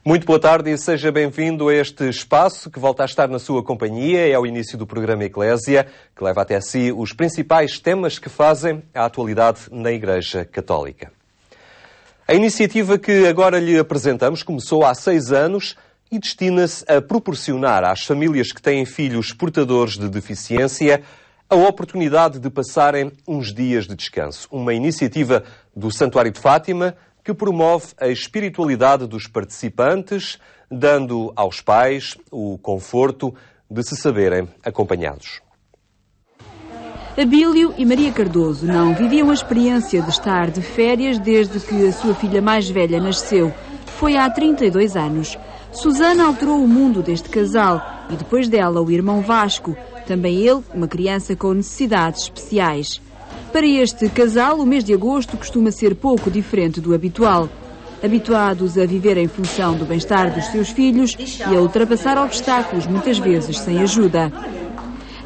Muito boa tarde e seja bem-vindo a este espaço que volta a estar na sua companhia. É o início do programa Eclésia, que leva até si os principais temas que fazem a atualidade na Igreja Católica. A iniciativa que agora lhe apresentamos começou há 6 anos e destina-se a proporcionar às famílias que têm filhos portadores de deficiência a oportunidade de passarem uns dias de descanso. Uma iniciativa do Santuário de Fátima que promove a espiritualidade dos participantes, dando aos pais o conforto de se saberem acompanhados. Abílio e Maria Cardoso não viviam a experiência de estar de férias desde que a sua filha mais velha nasceu. Foi há 32 anos. Susana alterou o mundo deste casal e depois dela o irmão Vasco, também ele uma criança com necessidades especiais. Para este casal, o mês de agosto costuma ser pouco diferente do habitual. Habituados a viver em função do bem-estar dos seus filhos e a ultrapassar obstáculos, muitas vezes sem ajuda.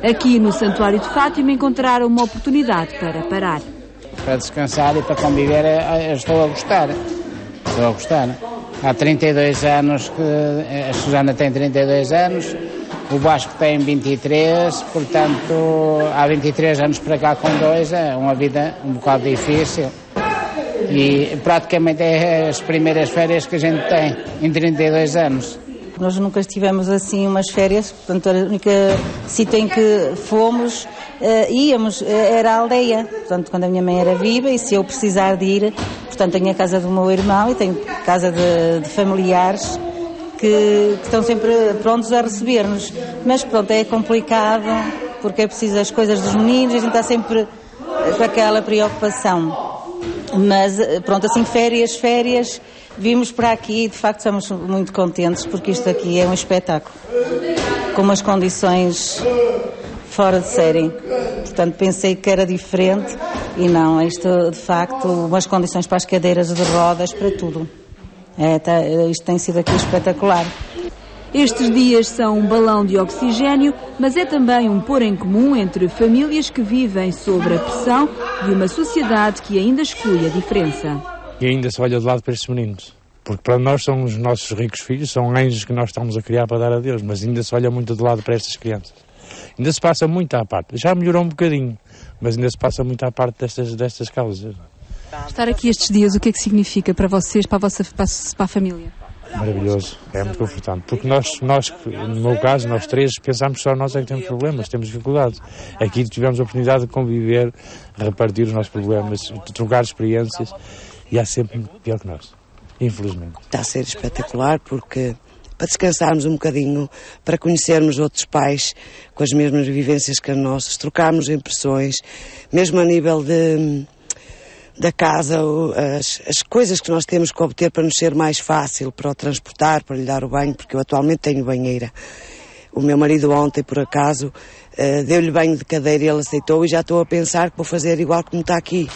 Aqui no Santuário de Fátima encontraram uma oportunidade para parar. Para descansar e para conviver, eu estou a gostar. Há 32 anos que a Susana tem 32 anos, o Vasco tem 23, portanto, há 23 anos para cá com 2, é uma vida um bocado difícil. E praticamente é as primeiras férias que a gente tem em 32 anos. Nós nunca tivemos assim umas férias, portanto, o único sítio em que fomos, íamos, era a aldeia. Portanto, quando a minha mãe era viva e se eu precisar de ir, portanto, tenho a casa do meu irmão e tenho casa de familiares que estão sempre prontos a receber-nos. Mas pronto, é complicado porque é preciso as coisas dos meninos, a gente está sempre com aquela preocupação. Mas pronto, assim, férias, vimos para aqui e de facto estamos muito contentes porque isto aqui é um espetáculo, com umas condições fora de série. Portanto, pensei que era diferente e não, isto de facto, umas condições para as cadeiras de rodas, para tudo. Isto tem sido aqui espetacular. Estes dias são um balão de oxigênio, mas é também um pôr em comum entre famílias que vivem sob a pressão de uma sociedade que ainda exclui a diferença. E ainda se olha de lado para estes meninos, porque para nós são os nossos ricos filhos, são anjos que nós estamos a criar para dar a Deus, mas ainda se olha muito de lado para estas crianças. Ainda se passa muito à parte, já melhorou um bocadinho, mas ainda se passa muito à parte destas causas. Estar aqui estes dias, o que é que significa para vocês, para a família? Maravilhoso, é muito confortável, porque nós, no meu caso, nós 3, pensamos só nós é que temos problemas, temos dificuldades. Aqui tivemos a oportunidade de conviver, repartir os nossos problemas, de trocar experiências, e há sempre pior que nós, infelizmente. Está a ser espetacular porque para descansarmos um bocadinho, para conhecermos outros pais com as mesmas vivências que as nossas, trocarmos impressões, mesmo a nível da casa, as coisas que nós temos que obter para nos ser mais fácil, para o transportar, para lhe dar o banho, porque eu atualmente tenho banheira. O meu marido ontem, por acaso, deu-lhe banho de cadeira e ele aceitou e já estou a pensar que vou fazer igual como está aqui.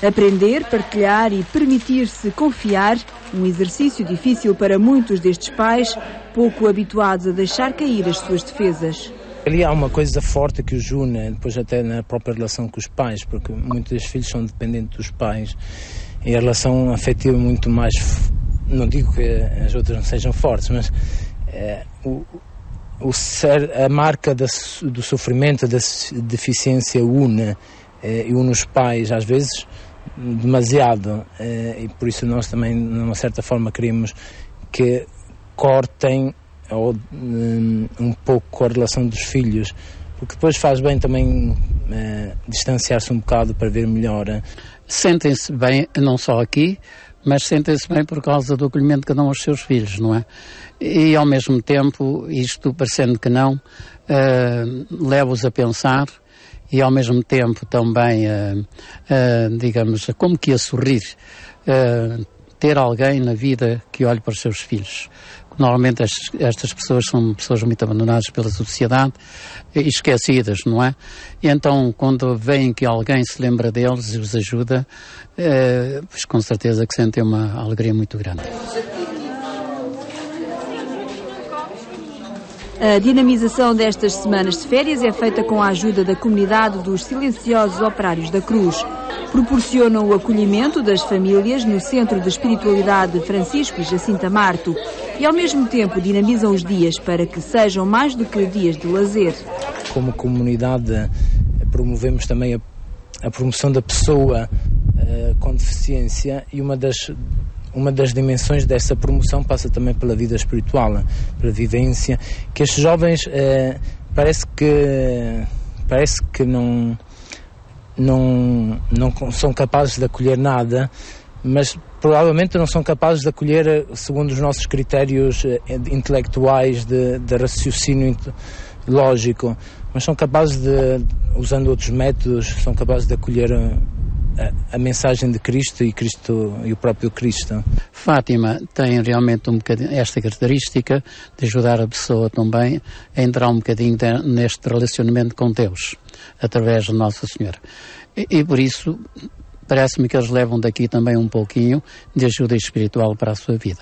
Aprender, partilhar e permitir-se confiar, um exercício difícil para muitos destes pais, pouco habituados a deixar cair as suas defesas. Ali há uma coisa forte que os une, depois até na própria relação com os pais, porque muitos dos filhos são dependentes dos pais e a relação afetiva é muito mais, não digo que as outras não sejam fortes, mas a marca do sofrimento, da deficiência une os pais, às vezes demasiado, e por isso nós também, de uma certa forma, queremos que cortem um pouco a relação dos filhos, porque depois faz bem também distanciar-se um bocado para ver melhor. Sentem-se bem, não só aqui, mas sentem-se bem por causa do acolhimento que dão aos seus filhos, não é? E ao mesmo tempo, isto parecendo que não, leva-os a pensar e ao mesmo tempo também, digamos, como que a sorrir, ter alguém na vida que olhe para os seus filhos. Normalmente estas pessoas são pessoas muito abandonadas pela sociedade e esquecidas, não é? E então, quando veem que alguém se lembra deles e os ajuda, pois com certeza que sentem uma alegria muito grande. A dinamização destas semanas de férias é feita com a ajuda da comunidade dos Silenciosos Operários da Cruz. Proporcionam o acolhimento das famílias no Centro de Espiritualidade Francisco e Jacinta Marto. e ao mesmo tempo dinamizam os dias para que sejam mais do que dias de lazer. Como comunidade promovemos também a promoção da pessoa com deficiência, e uma das dimensões dessa promoção passa também pela vida espiritual, pela vivência, que estes jovens parece que não são capazes de acolher nada, mas provavelmente não são capazes de acolher segundo os nossos critérios intelectuais de raciocínio lógico, mas são capazes de, usando outros métodos, são capazes de acolher a mensagem de Cristo e o próprio Cristo. Fátima tem realmente um bocadinho esta característica de ajudar a pessoa também a entrar um bocadinho neste relacionamento com Deus, através de Nossa Senhora. E por isso, parece-me que eles levam daqui também um pouquinho de ajuda espiritual para a sua vida.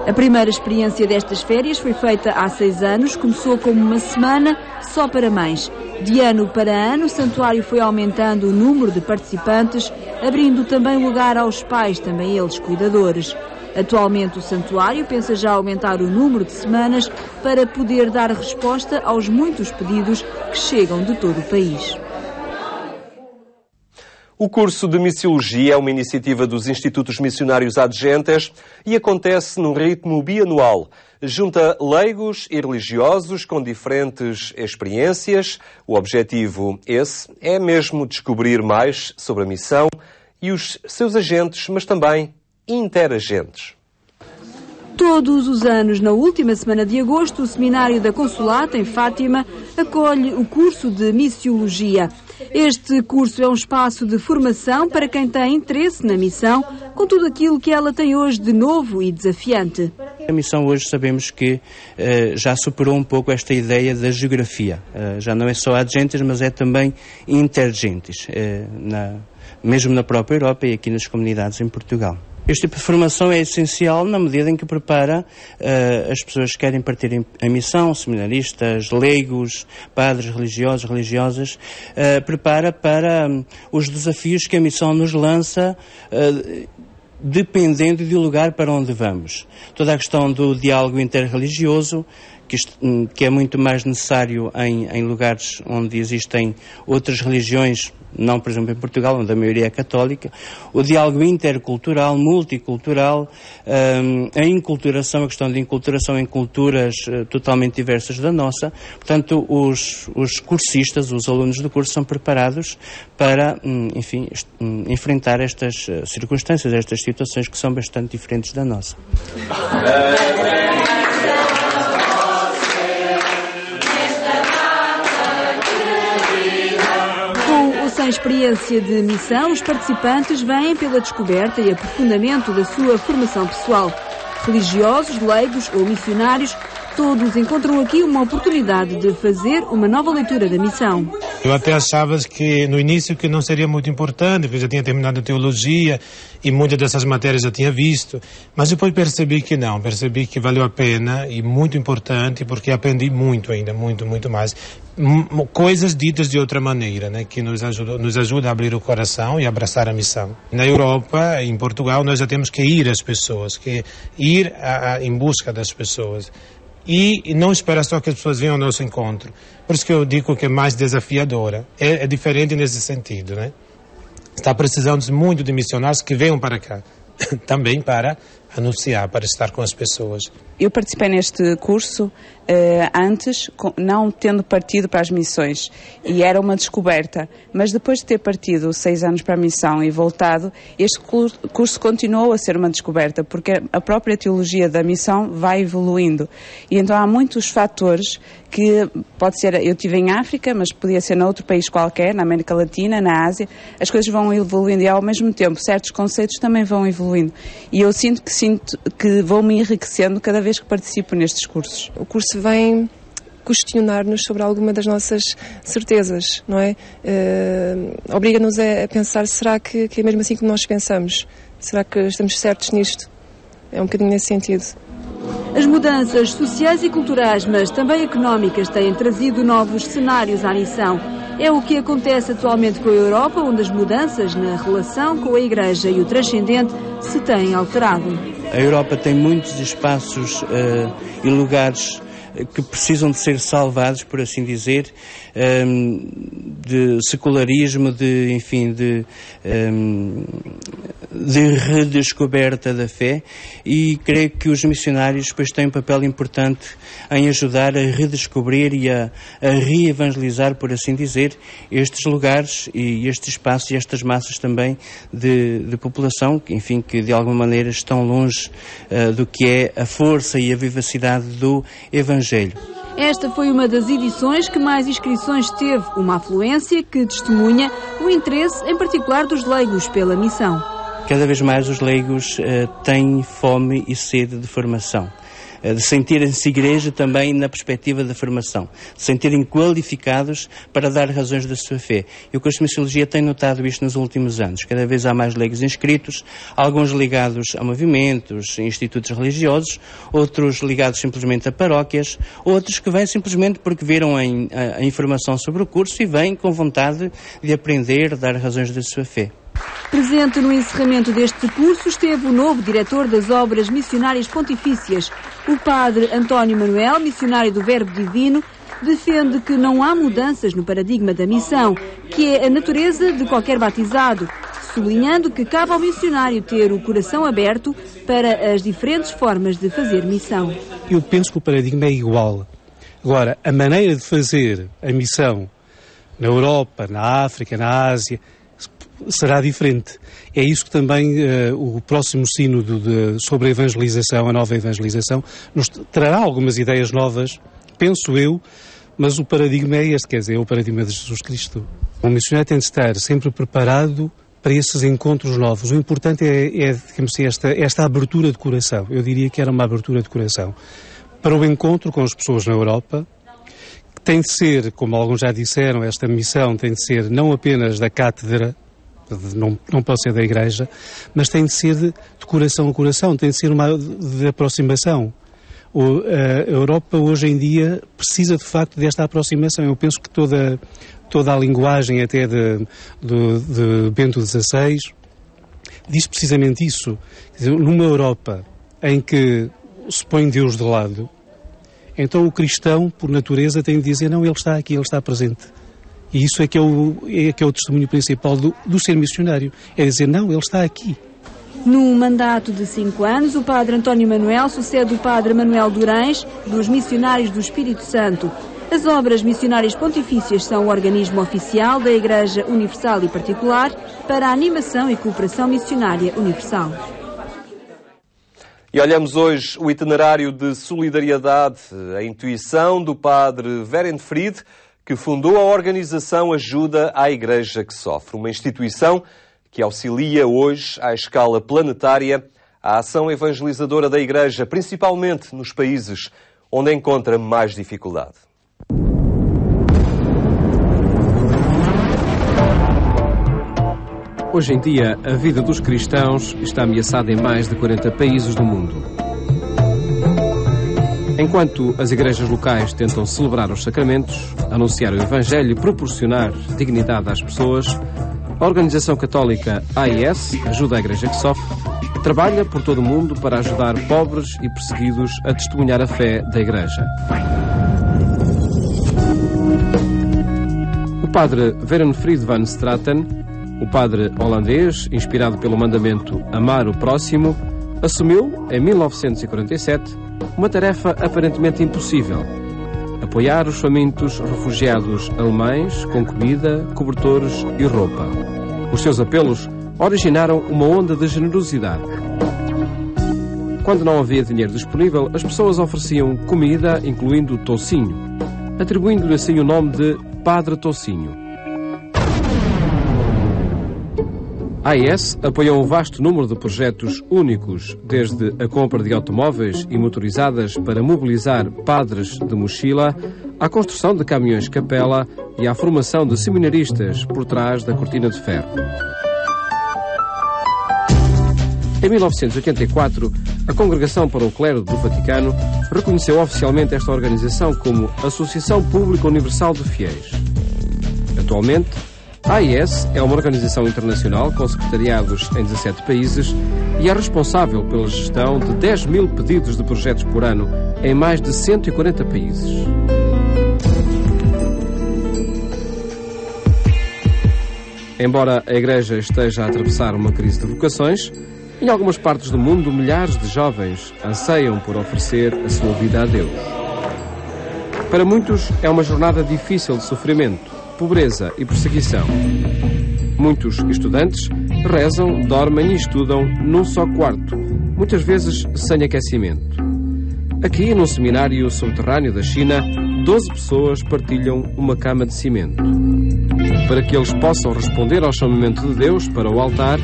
A primeira experiência destas férias foi feita há 6 anos, começou como uma semana só para mães. De ano para ano, o santuário foi aumentando o número de participantes, abrindo também lugar aos pais, também eles cuidadores. Atualmente o santuário pensa já aumentar o número de semanas para poder dar resposta aos muitos pedidos que chegam de todo o país. O curso de Missiologia é uma iniciativa dos Institutos Missionários Adjentes e acontece num ritmo bianual. Junta leigos e religiosos com diferentes experiências. O objetivo é mesmo descobrir mais sobre a missão e os seus agentes, mas também interagentes. Todos os anos, na última semana de agosto, o Seminário da Consolata, em Fátima, acolhe o curso de Missiologia. Este curso é um espaço de formação para quem tem interesse na missão, com tudo aquilo que ela tem hoje de novo e desafiante. A missão hoje sabemos que já superou um pouco esta ideia da geografia. Já não é só adjentes, mas é também intergentes, mesmo na própria Europa e aqui nas comunidades em Portugal. Este tipo de formação é essencial na medida em que prepara as pessoas que querem partir em missão, seminaristas, leigos, padres religiosos, religiosas, prepara para os desafios que a missão nos lança, dependendo do lugar para onde vamos. Toda a questão do diálogo interreligioso, que é muito mais necessário em lugares onde existem outras religiões, não, por exemplo, em Portugal, onde a maioria é católica, o diálogo intercultural, multicultural, a inculturação, a questão de inculturação em culturas totalmente diversas da nossa. Portanto, os cursistas, os alunos do curso, são preparados para, enfim, enfrentar estas circunstâncias, estas situações que são bastante diferentes da nossa. Sem experiência de missão, os participantes vêm pela descoberta e aprofundamento da sua formação pessoal. Religiosos, leigos ou missionários, todos encontram aqui uma oportunidade de fazer uma nova leitura da missão. Eu até achava que no início que não seria muito importante, porque eu já tinha terminado a teologia e muitas dessas matérias eu tinha visto, mas depois percebi que não, percebi que valeu a pena e muito importante, porque aprendi muito ainda, muito mais. Coisas ditas de outra maneira, né, que nos ajuda a abrir o coração e abraçar a missão. Na Europa, em Portugal, nós já temos que ir às pessoas, que ir em busca das pessoas. E não esperar só que as pessoas venham ao nosso encontro. Por isso que eu digo que é mais desafiadora. É diferente nesse sentido, né? Está precisando muito de missionários que venham para cá. Também para anunciar, para estar com as pessoas. Eu participei neste curso antes, não tendo partido para as missões, e era uma descoberta, mas depois de ter partido 6 anos para a missão e voltado, este curso continuou a ser uma descoberta, porque a própria teologia da missão vai evoluindo, e então há muitos fatores que pode ser, eu estive em África, mas podia ser noutro país qualquer, na América Latina, na Ásia, as coisas vão evoluindo e ao mesmo tempo certos conceitos também vão evoluindo, e eu sinto que vou me enriquecendo cada vez que participo nestes cursos. O curso vem questionar-nos sobre alguma das nossas certezas, não é? Obriga-nos a pensar, será que é mesmo assim que nós pensamos? Será que estamos certos nisto? É um bocadinho nesse sentido. As mudanças sociais e culturais, mas também económicas, têm trazido novos cenários à missão. É o que acontece atualmente com a Europa, onde as mudanças na relação com a Igreja e o transcendente se têm alterado. A Europa tem muitos espaços e lugares que precisam de ser salvados, por assim dizer, de secularismo, de redescoberta da fé, e creio que os missionários depois têm um papel importante em ajudar a redescobrir e a reevangelizar, por assim dizer, estes lugares e estes espaços e estas massas também de população, enfim, que de alguma maneira estão longe do que é a força e a vivacidade do Evangelho. Esta foi uma das edições que mais inscrições teve, uma afluência que testemunha o interesse, em particular dos leigos, pela missão. Cada vez mais os leigos têm fome e sede de formação, de sentirem-se igreja também na perspectiva da formação, de sentirem qualificados para dar razões da sua fé. E o curso de Missiologia tem notado isto nos últimos anos. Cada vez há mais leigos inscritos, alguns ligados a movimentos, institutos religiosos, outros ligados simplesmente a paróquias, outros que vêm simplesmente porque viram a informação sobre o curso e vêm com vontade de aprender, dar razões da sua fé. Presente no encerramento deste curso esteve o novo diretor das Obras Missionárias Pontifícias, o padre António Manuel, missionário do Verbo Divino, defende que não há mudanças no paradigma da missão, que é a natureza de qualquer batizado, sublinhando que cabe ao missionário ter o coração aberto para as diferentes formas de fazer missão. Eu penso que o paradigma é igual. Agora, a maneira de fazer a missão na Europa, na África, na Ásia, será diferente. É isso que também o próximo sínodo sobre a evangelização, a nova evangelização, nos trará algumas ideias novas, penso eu, mas o paradigma é este, quer dizer, é o paradigma de Jesus Cristo. O missionário tem de estar sempre preparado para esses encontros novos. O importante é digamos assim, esta abertura de coração. Eu diria que era uma abertura de coração para o encontro com as pessoas na Europa. Tem de ser, como alguns já disseram, esta missão tem de ser não apenas da cátedra, não pode ser da Igreja, mas tem de ser de coração a coração, tem de ser uma de aproximação. A Europa hoje em dia precisa de facto desta aproximação. Eu penso que toda a linguagem até de Bento XVI diz precisamente isso. Quer dizer, numa Europa em que se põe Deus de lado, então o cristão, por natureza, tem de dizer, não, ele está aqui, ele está presente. E isso é que é o testemunho principal do ser missionário. É dizer, não, ele está aqui. Num mandato de 5 anos, o padre António Manuel sucede o padre Manuel Durães, dos Missionários do Espírito Santo. As Obras Missionárias Pontifícias são o organismo oficial da Igreja Universal e Particular para a animação e cooperação missionária universal. E olhamos hoje o itinerário de solidariedade, a intuição do padre Werenfried, que fundou a organização Ajuda à Igreja que Sofre, uma instituição que auxilia hoje, à escala planetária, a ação evangelizadora da Igreja, principalmente nos países onde encontra mais dificuldade. Hoje em dia, a vida dos cristãos está ameaçada em mais de 40 países do mundo. Enquanto as igrejas locais tentam celebrar os sacramentos, anunciar o Evangelho e proporcionar dignidade às pessoas, a organização católica AIS, Ajuda à Igreja que Sofre, trabalha por todo o mundo para ajudar pobres e perseguidos a testemunhar a fé da Igreja. O padre Werenfried van Straten, o padre holandês, inspirado pelo mandamento Amar o Próximo, assumiu, em 1947, uma tarefa aparentemente impossível: apoiar os famintos refugiados alemães com comida, cobertores e roupa. Os seus apelos originaram uma onda de generosidade. Quando não havia dinheiro disponível, as pessoas ofereciam comida, incluindo toucinho, atribuindo-lhe assim o nome de Padre Toucinho. A AIS apoiou um vasto número de projetos únicos, desde a compra de automóveis e motorizadas para mobilizar padres de mochila, à construção de caminhões capela e à formação de seminaristas por trás da cortina de ferro. Em 1984, a Congregação para o Clero do Vaticano reconheceu oficialmente esta organização como Associação Pública Universal de Fiéis. Atualmente, a AIS é uma organização internacional com secretariados em 17 países e é responsável pela gestão de 10 mil pedidos de projetos por ano em mais de 140 países. Embora a Igreja esteja a atravessar uma crise de vocações, em algumas partes do mundo milhares de jovens anseiam por oferecer a sua vida a Deus. Para muitos é uma jornada difícil de sofrimento, pobreza e perseguição. Muitos estudantes rezam, dormem e estudam num só quarto, muitas vezes sem aquecimento. Aqui, num seminário subterrâneo da China, 12 pessoas partilham uma cama de cimento. Para que eles possam responder ao chamamento de Deus para o altar,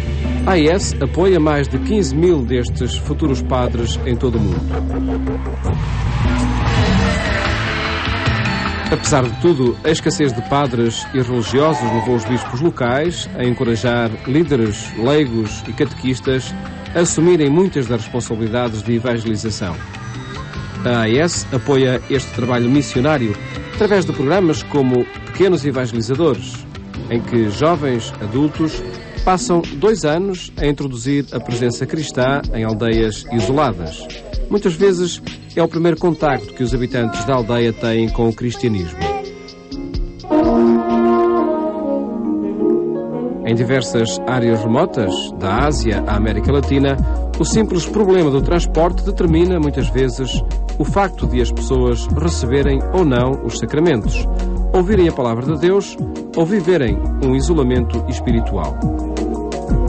a AES apoia mais de 15 mil destes futuros padres em todo o mundo. Apesar de tudo, a escassez de padres e religiosos levou os bispos locais a encorajar líderes, leigos e catequistas a assumirem muitas das responsabilidades de evangelização. A AES apoia este trabalho missionário através de programas como Pequenos Evangelizadores, em que jovens adultos passam 2 anos a introduzir a presença cristã em aldeias isoladas. Muitas vezes é o primeiro contacto que os habitantes da aldeia têm com o cristianismo. Em diversas áreas remotas, da Ásia à América Latina, o simples problema do transporte determina, muitas vezes, o facto de as pessoas receberem ou não os sacramentos, ouvirem a palavra de Deus ou viverem um isolamento espiritual.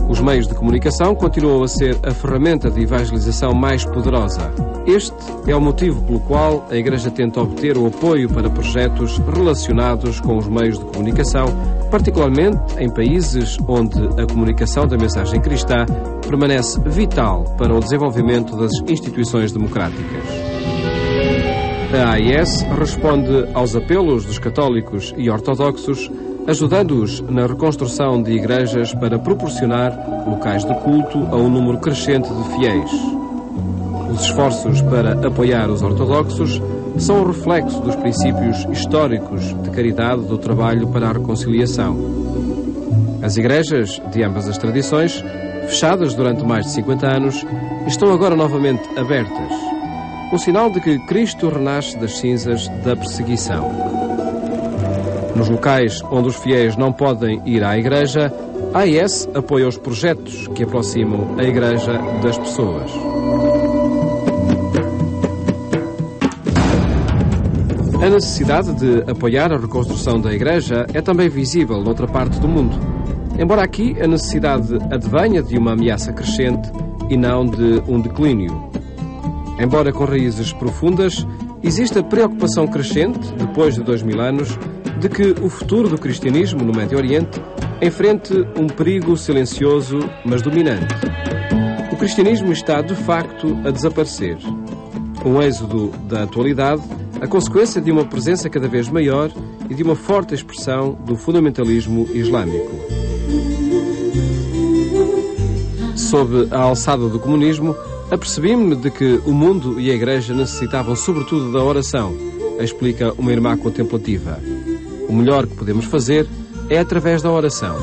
Os meios de comunicação continuam a ser a ferramenta de evangelização mais poderosa. Este é o motivo pelo qual a Igreja tenta obter o apoio para projetos relacionados com os meios de comunicação, particularmente em países onde a comunicação da mensagem cristã permanece vital para o desenvolvimento das instituições democráticas. A AES responde aos apelos dos católicos e ortodoxos, ajudando-os na reconstrução de igrejas para proporcionar locais de culto a um número crescente de fiéis. Os esforços para apoiar os ortodoxos são o reflexo dos princípios históricos de caridade do trabalho para a reconciliação. As igrejas de ambas as tradições, fechadas durante mais de 50 anos, estão agora novamente abertas, um sinal de que Cristo renasce das cinzas da perseguição. Nos locais onde os fiéis não podem ir à igreja, a AES apoia os projetos que aproximam a igreja das pessoas. A necessidade de apoiar a reconstrução da igreja é também visível noutra parte do mundo, embora aqui a necessidade advenha de uma ameaça crescente e não de um declínio. Embora com raízes profundas, existe a preocupação crescente, depois de 2000 anos, de que o futuro do cristianismo no Médio Oriente enfrente um perigo silencioso, mas dominante. O cristianismo está, de facto, a desaparecer. Um êxodo da atualidade, a consequência de uma presença cada vez maior e de uma forte expressão do fundamentalismo islâmico. Sob a alçada do comunismo, apercebi-me de que o mundo e a Igreja necessitavam sobretudo da oração, explica uma irmã contemplativa. O melhor que podemos fazer é através da oração.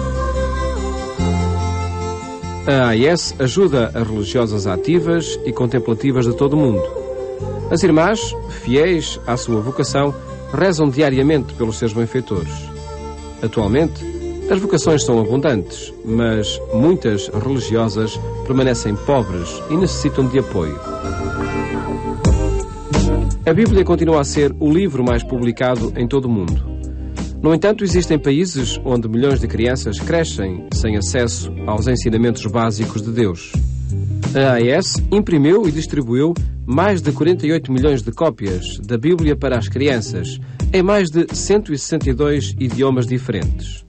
A AES ajuda as religiosas ativas e contemplativas de todo o mundo. As irmãs, fiéis à sua vocação, rezam diariamente pelos seus benfeitores. Atualmente, as vocações são abundantes, mas muitas religiosas permanecem pobres e necessitam de apoio. A Bíblia continua a ser o livro mais publicado em todo o mundo. No entanto, existem países onde milhões de crianças crescem sem acesso aos ensinamentos básicos de Deus. A AES imprimiu e distribuiu mais de 48 milhões de cópias da Bíblia para as crianças, em mais de 162 idiomas diferentes.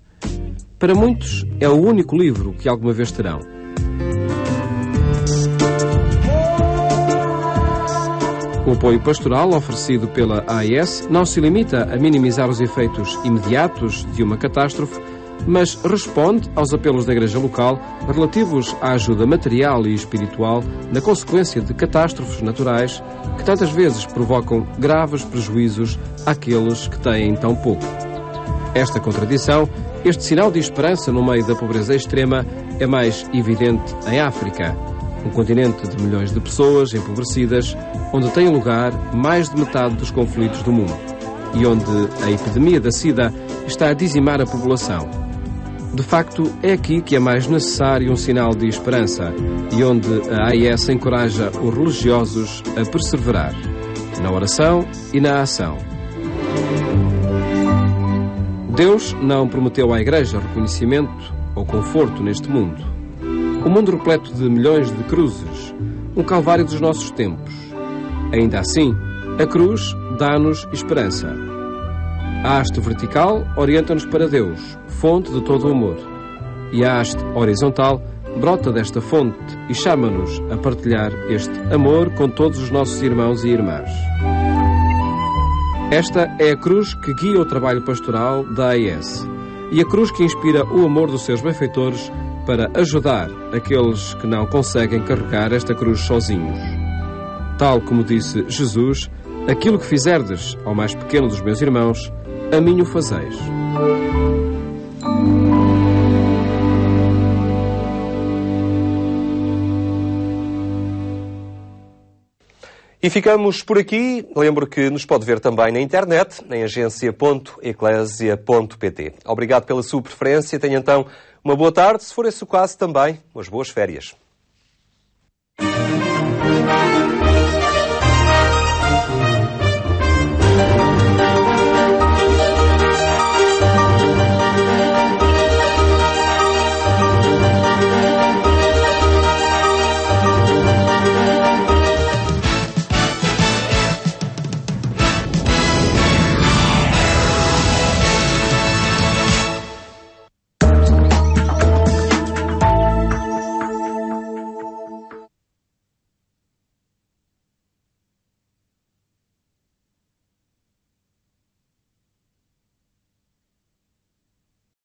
Para muitos, é o único livro que alguma vez terão. O apoio pastoral oferecido pela AES não se limita a minimizar os efeitos imediatos de uma catástrofe, mas responde aos apelos da Igreja local relativos à ajuda material e espiritual na consequência de catástrofes naturais que tantas vezes provocam graves prejuízos àqueles que têm tão pouco. Esta contradição, este sinal de esperança no meio da pobreza extrema, é mais evidente em África, Um continente de milhões de pessoas empobrecidas, onde tem lugar mais de metade dos conflitos do mundo e onde a epidemia da SIDA está a dizimar a população. De facto, é aqui que é mais necessário um sinal de esperança e onde a AIS encoraja os religiosos a perseverar na oração e na ação. Deus não prometeu à Igreja reconhecimento ou conforto neste mundo. O mundo repleto de milhões de cruzes, um calvário dos nossos tempos. Ainda assim, a cruz dá-nos esperança. A haste vertical orienta-nos para Deus, fonte de todo o amor. E a haste horizontal brota desta fonte e chama-nos a partilhar este amor com todos os nossos irmãos e irmãs. Esta é a cruz que guia o trabalho pastoral da AIS e a cruz que inspira o amor dos seus benfeitores para ajudar aqueles que não conseguem carregar esta cruz sozinhos. Tal como disse Jesus, aquilo que fizerdes ao mais pequeno dos meus irmãos, a mim o fazeis. E ficamos por aqui. Lembro que nos pode ver também na internet, em agência.eclesia.pt. Obrigado pela sua preferência. Tenha então uma boa tarde. Se for esse o caso, também umas boas férias.